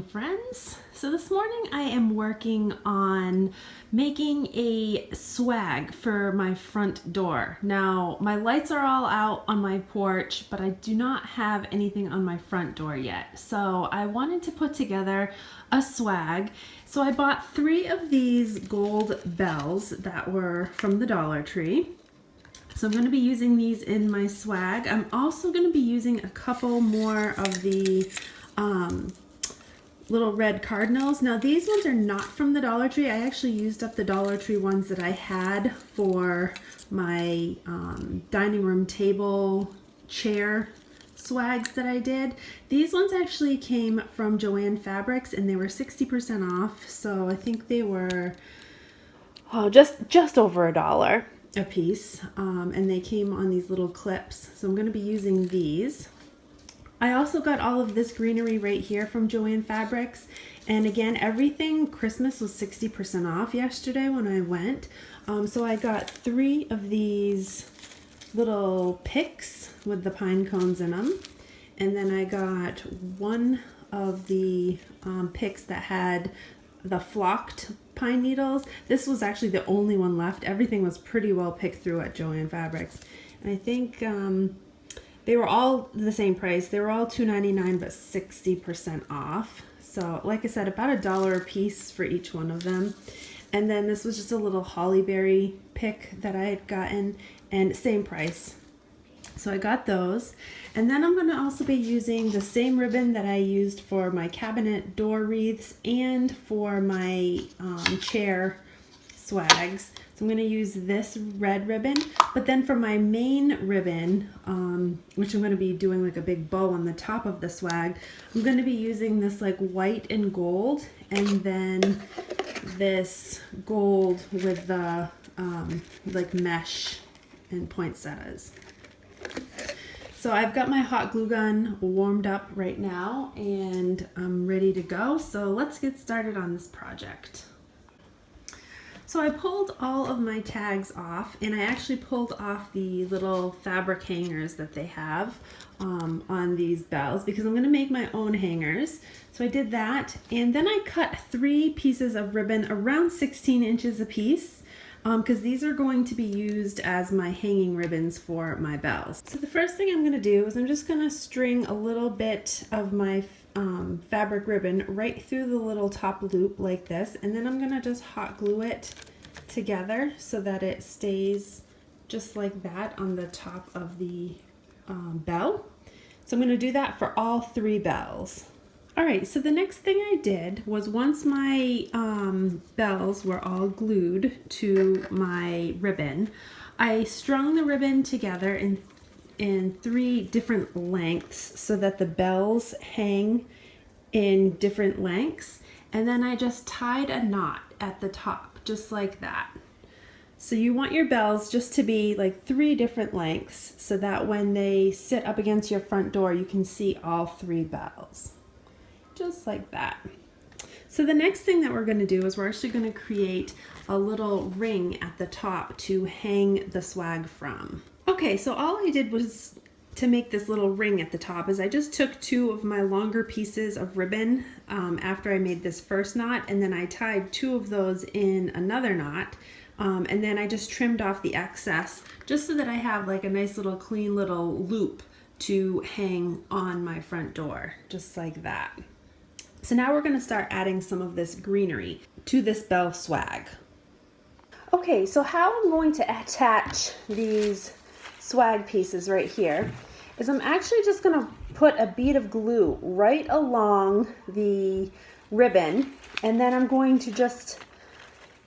friends. So this morning I am working on making a swag for my front door. Now my lights are all out on my porch, but I do not have anything on my front door yet. So I wanted to put together a swag. So I bought 3 of these gold bells that were from the Dollar Tree. So I'm going to be using these in my swag. I'm also going to be using a couple more of the little red cardinals. Now these ones are not from the Dollar Tree. I actually used up the Dollar Tree ones that I had for my dining room table chair swags that I did. These ones actually came from Joanne Fabrics and they were 60% off. So I think they were just over $1 a piece, and they came on these little clips. So I'm going to be using these. I also got all of this greenery right here from Joanne Fabrics, and again everything Christmas was 60% off yesterday when I went. So I got 3 of these little picks with the pine cones in them, and then I got 1 of the picks that had the flocked pine needles. This was actually the only one left. Everything was pretty well picked through at Joanne Fabrics, and I think they were all the same price. They were all $2.99 but 60% off. So like I said, about $1 a piece for each one of them. And then this was just a little hollyberry pick that I had gotten, and same price. So I got those. And then I'm going to also be using the same ribbon that I used for my cabinet door wreaths and for my chair swags. So I'm going to use this red ribbon, but then for my main ribbon, which I'm going to be doing like a big bow on the top of the swag, I'm going to be using this like white and gold, and then this gold with the like mesh and poinsettias. So I've got my hot glue gun warmed up right now and I'm ready to go. So let's get started on this project. So I pulled all of my tags off, and I actually pulled off the little fabric hangers that they have on these bells because I'm going to make my own hangers. So I did that, and then I cut 3 pieces of ribbon around 16 inches a piece because these are going to be used as my hanging ribbons for my bells. So the first thing I'm going to do is I'm just going to string a little bit of my fabric ribbon right through the little top loop like this, and then I'm going to just hot glue it together so that it stays just like that on the top of the bell. So I'm going to do that for all 3 bells. Alright, so the next thing I did was once my bells were all glued to my ribbon, I strung the ribbon together in 3 different lengths so that the bells hang in different lengths, and then I just tied a knot at the top just like that. So you want your bells just to be like 3 different lengths so that when they sit up against your front door you can see all 3 bells just like that. So the next thing that we're going to do is we're actually going to create a little ring at the top to hang the swag from. Okay, so all I did was to make this little ring at the top is I just took 2 of my longer pieces of ribbon after I made this first knot, and then I tied 2 of those in another knot, and then I just trimmed off the excess just so that I have like a nice little clean little loop to hang on my front door, just like that. So now we're going to start adding some of this greenery to this bell swag. Okay, so how I'm going to attach these swag pieces right here is I'm actually just going to put a bead of glue right along the ribbon, and then I'm going to just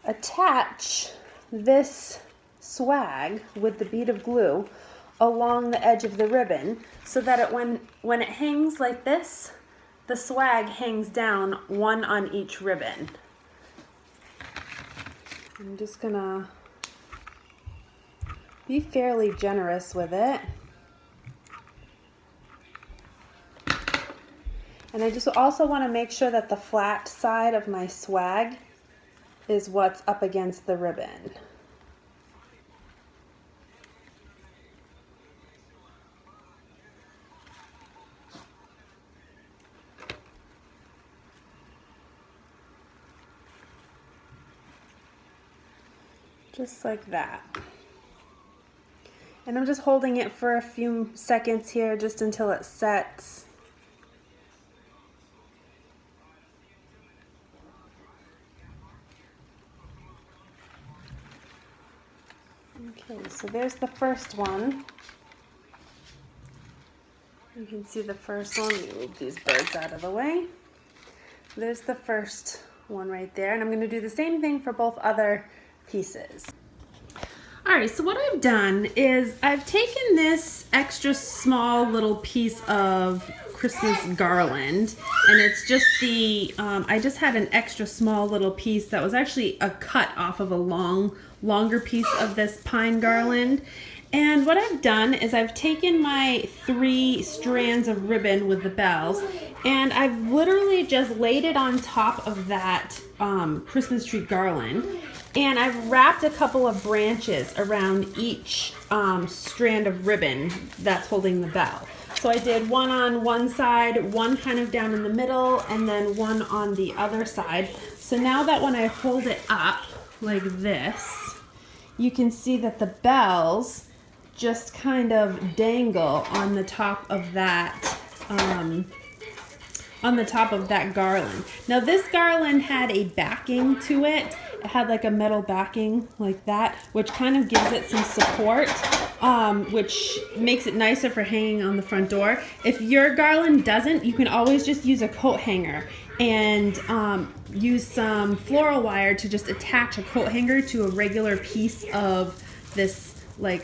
attach this swag with the bead of glue along the edge of the ribbon so that when it hangs like this, the swag hangs down 1 on each ribbon. I'm just gonna be fairly generous with it. And I just also want to make sure that the flat side of my swag is what's up against the ribbon. just like that. And I'm just holding it for a few seconds here, just until it sets. Okay, so there's the first one. You can see the first one. Let me move these birds out of the way. There's the first one right there, and I'm going to do the same thing for both other pieces. Alright, so what I've done is I've taken this extra small little piece of Christmas garland, and it's just the, I just had an extra small little piece that was actually a cut off of a longer piece of this pine garland. And what I've done is I've taken my 3 strands of ribbon with the bells, and I've literally just laid it on top of that Christmas tree garland. And I've wrapped a couple of branches around each strand of ribbon that's holding the bell. So I did one on one side, one kind of down in the middle, and then one on the other side. So now that when I hold it up like this, you can see that the bells just kind of dangle on the top of that garland. Now this garland had a backing to it. It had like a metal backing like that, which kind of gives it some support, which makes it nicer for hanging on the front door. If your garland doesn't, you can always just use a coat hanger and use some floral wire to just attach a coat hanger to a regular piece of this like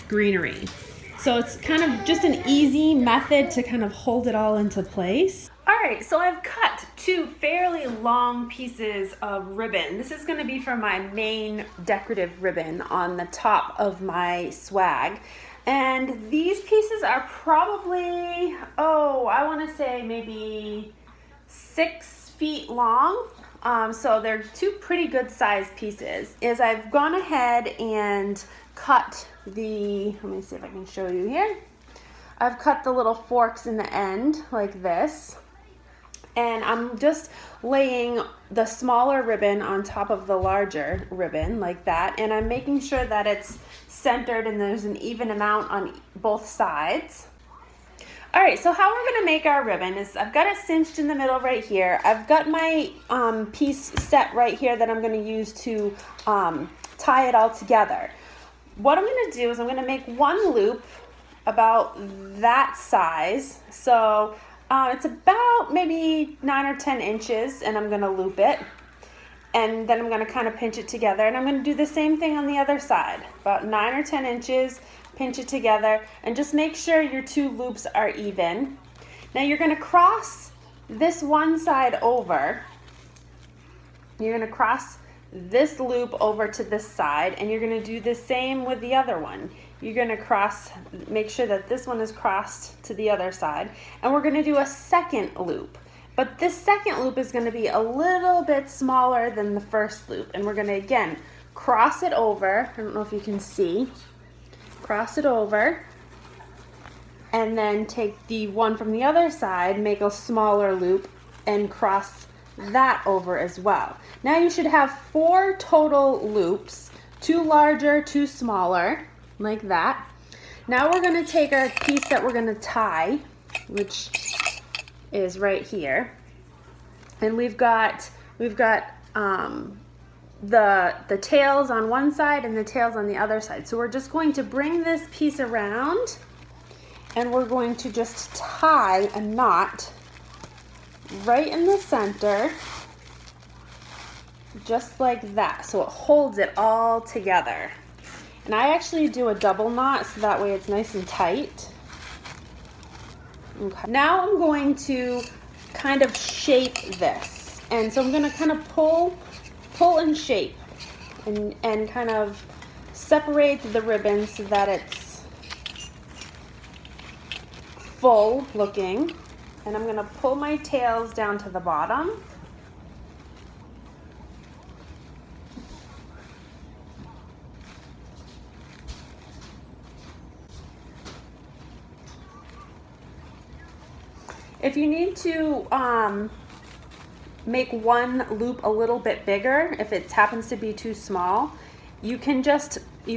greenery. So it's kind of just an easy method to kind of hold it all into place. Alright, so I've cut 2 fairly long pieces of ribbon. This is going to be for my main decorative ribbon on the top of my swag. And these pieces are probably, I want to say maybe 6 feet long. So they're 2 pretty good sized pieces. I've gone ahead and cut the, let me see if I can show you here. I've cut the little forks in the end like this. And I'm just laying the smaller ribbon on top of the larger ribbon like that. And I'm making sure that it's centered and there's an even amount on both sides. All right, so how we're gonna make our ribbon is I've got it cinched in the middle right here. I've got my piece set right here that I'm gonna use to tie it all together. What I'm gonna do is I'm gonna make one loop about that size. So it's about maybe 9 or 10 inches, and I'm gonna loop it. And then I'm gonna kind of pinch it together, and I'm gonna do the same thing on the other side. About 9 or 10 inches, pinch it together, and just make sure your 2 loops are even. Now you're gonna cross this one side over. You're gonna cross this loop over to this side, and you're gonna do the same with the other one. You're gonna cross, make sure that this one is crossed to the other side, and we're gonna do a second loop. But this second loop is gonna be a little bit smaller than the first loop, and we're gonna, again, cross it over. I don't know if you can see. Cross it over, and then take the one from the other side, make a smaller loop, and cross that over as well. Now you should have 4 total loops, 2 larger, 2 smaller, like that. Now we're going to take our piece that we're going to tie, which is right here, and we've got the tails on one side and the tails on the other side. So we're just going to bring this piece around, and we're going to just tie a knot right in the center, just like that, so it holds it all together. And I actually do a double knot so that way it's nice and tight. Okay. Now I'm going to kind of shape this, and so I'm going to kind of pull and shape and kind of separate the ribbon so that it's full looking. And I'm going to pull my tails down to the bottom. If you need to make one loop a little bit bigger, if it happens to be too small, you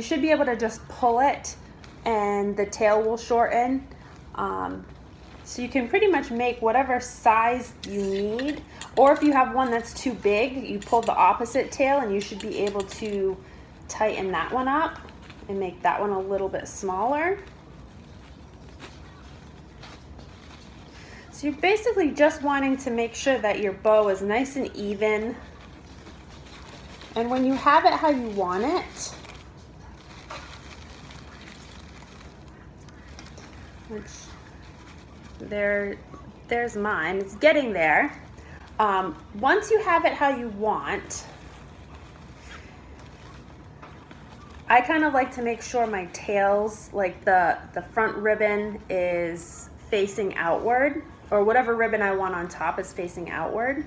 should be able to just pull it and the tail will shorten. So you can pretty much make whatever size you need, or if you have one that's too big, you pull the opposite tail and you should be able to tighten that one up and make that one a little bit smaller. So you're basically just wanting to make sure that your bow is nice and even. And when you have it how you want it, which there's mine, it's getting there. Once you have it how you want, I kind of like to make sure my tails, like the front ribbon is facing outward, or whatever ribbon I want on top is facing outward.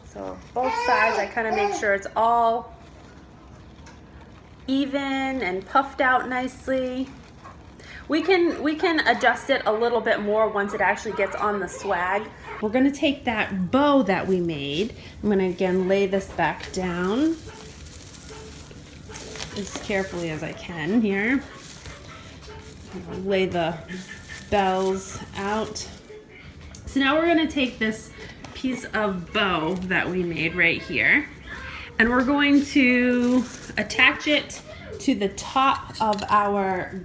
So both sides, I kind of make sure it's all even and puffed out nicely. We can adjust it a little bit more once it actually gets on the swag. We're gonna take that bow that we made. I'm gonna again lay this back down as carefully as I can here. Lay the bells out. So now we're gonna take this piece of bow that we made right here, and we're going to attach it to the top of our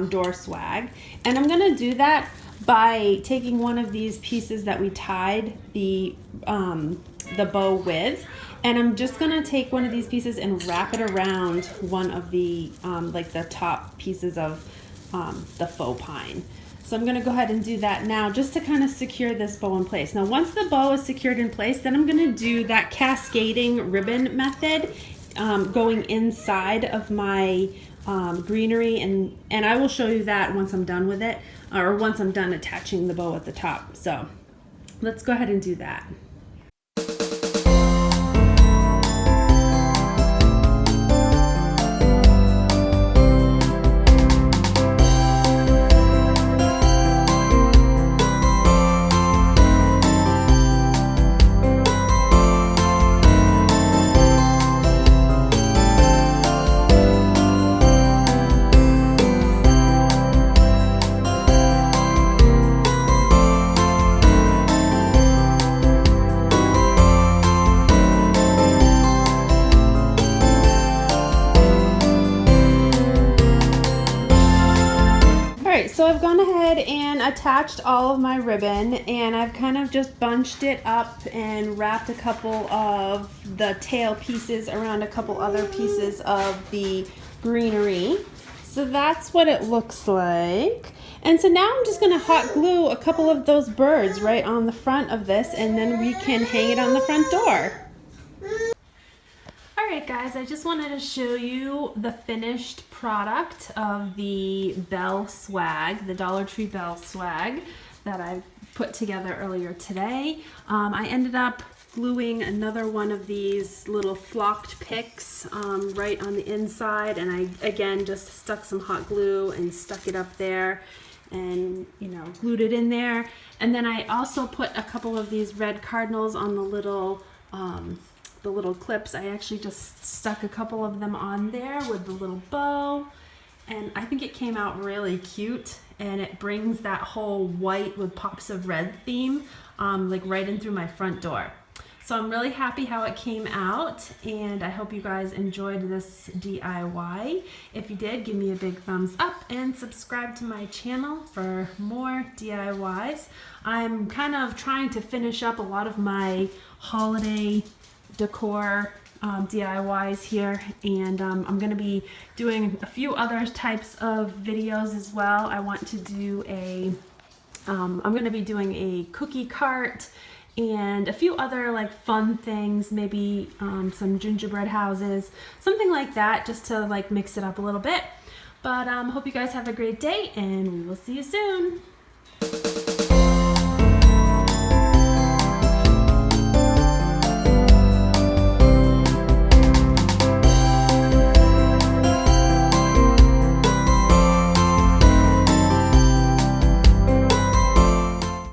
door swag. And I'm gonna do that by taking one of these pieces that we tied the bow with, and I'm just gonna take one of these pieces and wrap it around one of the like the top pieces of the faux pine. So I'm gonna go ahead and do that now just to kind of secure this bow in place. Now once the bow is secured in place, then I'm gonna do that cascading ribbon method, going inside of my greenery, and I will show you that once I'm done with it, or once I'm done attaching the bow at the top. So let's go ahead and do that. So I've gone ahead and attached all of my ribbon, and I've kind of just bunched it up and wrapped a couple of the tail pieces around a couple other pieces of the greenery. So that's what it looks like. And so now I'm just going to hot glue a couple of those birds right on the front of this, and then we can hang it on the front door. Alright guys, I just wanted to show you the finished product of the bell swag, the Dollar Tree bell swag that I put together earlier today. I ended up gluing another one of these little flocked picks right on the inside, and I again just stuck some hot glue and stuck it up there and, you know, glued it in there. And then I also put a couple of these red cardinals on the little clips. I actually just stuck a couple of them on there with the little bow, and I think it came out really cute, and it brings that whole white with pops of red theme like right in through my front door. So I'm really happy how it came out, and I hope you guys enjoyed this DIY. If you did, give me a big thumbs up and subscribe to my channel for more DIYs. I'm kind of trying to finish up a lot of my holiday decor DIYs here, and I'm going to be doing a few other types of videos as well. I want to do I'm going to be doing a cookie cart and a few other like fun things, maybe some gingerbread houses, something like that, just to like mix it up a little bit. But hope you guys have a great day, and we will see you soon.